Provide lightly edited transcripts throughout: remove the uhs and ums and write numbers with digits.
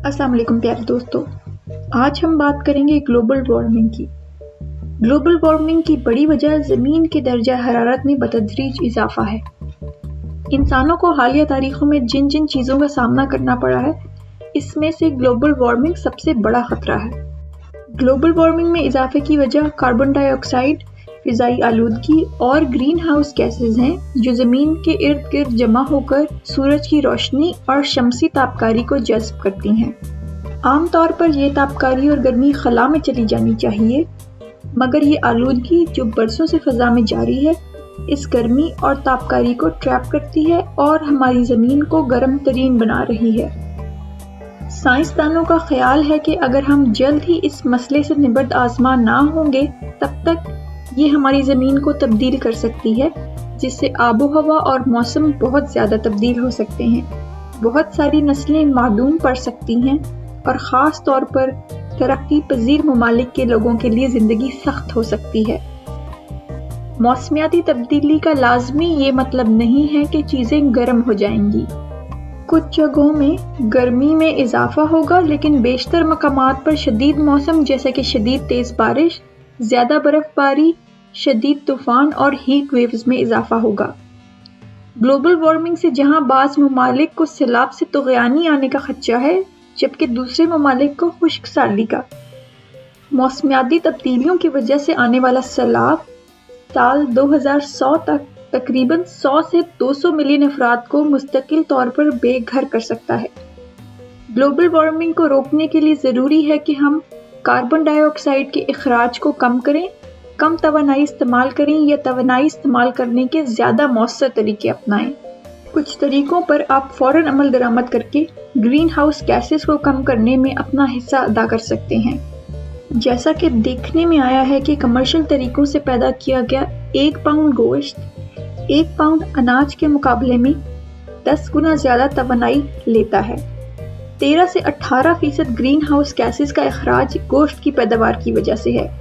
अस्सलाम वालेकुम प्यारे दोस्तों, आज हम बात करेंगे ग्लोबल वार्मिंग की। ग्लोबल वार्मिंग की बड़ी वजह ज़मीन के दर्जा हरारत में बतदरीज इजाफा है। इंसानों को हालिया तारीखों में जिन जिन चीज़ों का सामना करना पड़ा है, इसमें से ग्लोबल वार्मिंग सबसे बड़ा खतरा है। ग्लोबल वार्मिंग में इजाफे की वजह कार्बन डाइऑक्साइड, फ़िज़ाई आलूदगी और ग्रीन हाउस गैसेज हैं, जो ज़मीन के इर्द गिर्द जमा होकर सूरज की रोशनी और शमसी तापकारी को जज़्ब करती हैं। आम तौर पर यह तापकारी और गर्मी खला में चली जानी चाहिए, मगर ये आलूदगी जो बरसों से फ़ज़ा में जारी है, इस गर्मी और तापकारी को ट्रैप करती है और हमारी ज़मीन को गर्म तरीन बना रही है। साइंसदानों का ख्याल है कि अगर हम जल्द ही इस मसले से निबर्द आज़मा ना होंगे, तब तक ये हमारी ज़मीन को तब्दील कर सकती है, जिससे आबो हवा और मौसम बहुत ज़्यादा तब्दील हो सकते हैं। बहुत सारी नस्लें मादूम पड़ सकती हैं और ख़ास तौर पर तरक्की पजीर ममालिक के लोगों के लिए ज़िंदगी सख्त हो सकती है। मौसमियाती तब्दीली का लाजमी ये मतलब नहीं है कि चीज़ें गर्म हो जाएंगी। कुछ जगहों में गर्मी में इजाफा होगा, लेकिन बेशतर मकामात पर शदीद मौसम जैसे कि शदीद तेज़ बारिश, ज़्यादा बर्फबारी, शदीद तूफ़ान और हीट वेव्स में इजाफा होगा। ग्लोबल वार्मिंग से जहां बाज़ ममालिक को सैलाब से तुग़यानी आने का खदशा है, जबकि दूसरे ममालिक को खुश्क साली का। मौसमियाती तब्दीलियों की वजह से आने वाला सैलाब साल 2100 तक तकरीबन 100 से 200 मिलियन अफराद को मुस्तकिल तौर पर बेघर कर सकता है। ग्लोबल वार्मिंग को रोकने के लिए ज़रूरी है कि हम कार्बन डाइऑक्साइड के इखराज को कम करें, कम तवानाई इस्तेमाल करें या तवानाई इस्तेमाल करने के ज़्यादा मौसर तरीके अपनाएं। कुछ तरीकों पर आप फ़ौरन अमल दरामद करके ग्रीन हाउस गैसेस को कम करने में अपना हिस्सा अदा कर सकते हैं। जैसा कि देखने में आया है कि कमर्शियल तरीकों से पैदा किया गया 1 पाउंड गोश्त 1 पाउंड अनाज के मुकाबले में 10 गुना ज़्यादा तवानाई लेता है। 13 से 18% ग्रीन हाउस गैसेस का इखराज गोश्त की पैदावार की वजह से है।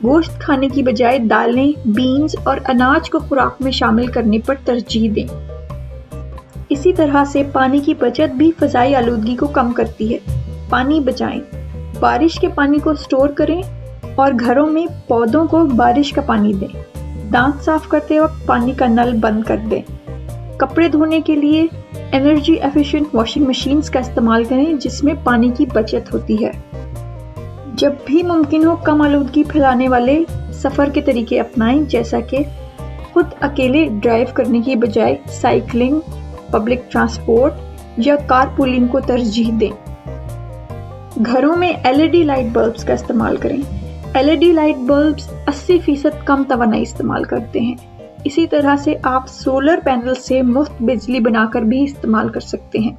गोश्त खाने की बजाय दालें, बीन्स और अनाज को खुराक में शामिल करने पर तरजीह दें। इसी तरह से पानी की बचत भी फ़ज़ाई आलूदगी को कम करती है। पानी बचाएं, बारिश के पानी को स्टोर करें और घरों में पौधों को बारिश का पानी दें। दांत साफ करते वक्त पानी का नल बंद कर दें। कपड़े धोने के लिए एनर्जी एफिशिएंट वॉशिंग मशीन्स का इस्तेमाल करें, जिसमें पानी की बचत होती है। जब भी मुमकिन हो कम आलूदगी फैलाने वाले सफ़र के तरीके अपनाएं, जैसा कि खुद अकेले ड्राइव करने की बजाय साइकिलिंग, पब्लिक ट्रांसपोर्ट या कार पूलिंग को तरजीह दें। घरों में LED लाइट बल्ब्स का इस्तेमाल करें। LED लाइट बल्ब्स 80% कम तवानाई इस्तेमाल करते हैं। इसी तरह से आप सोलर पैनल से मुफ्त बिजली बनाकर भी इस्तेमाल कर सकते हैं।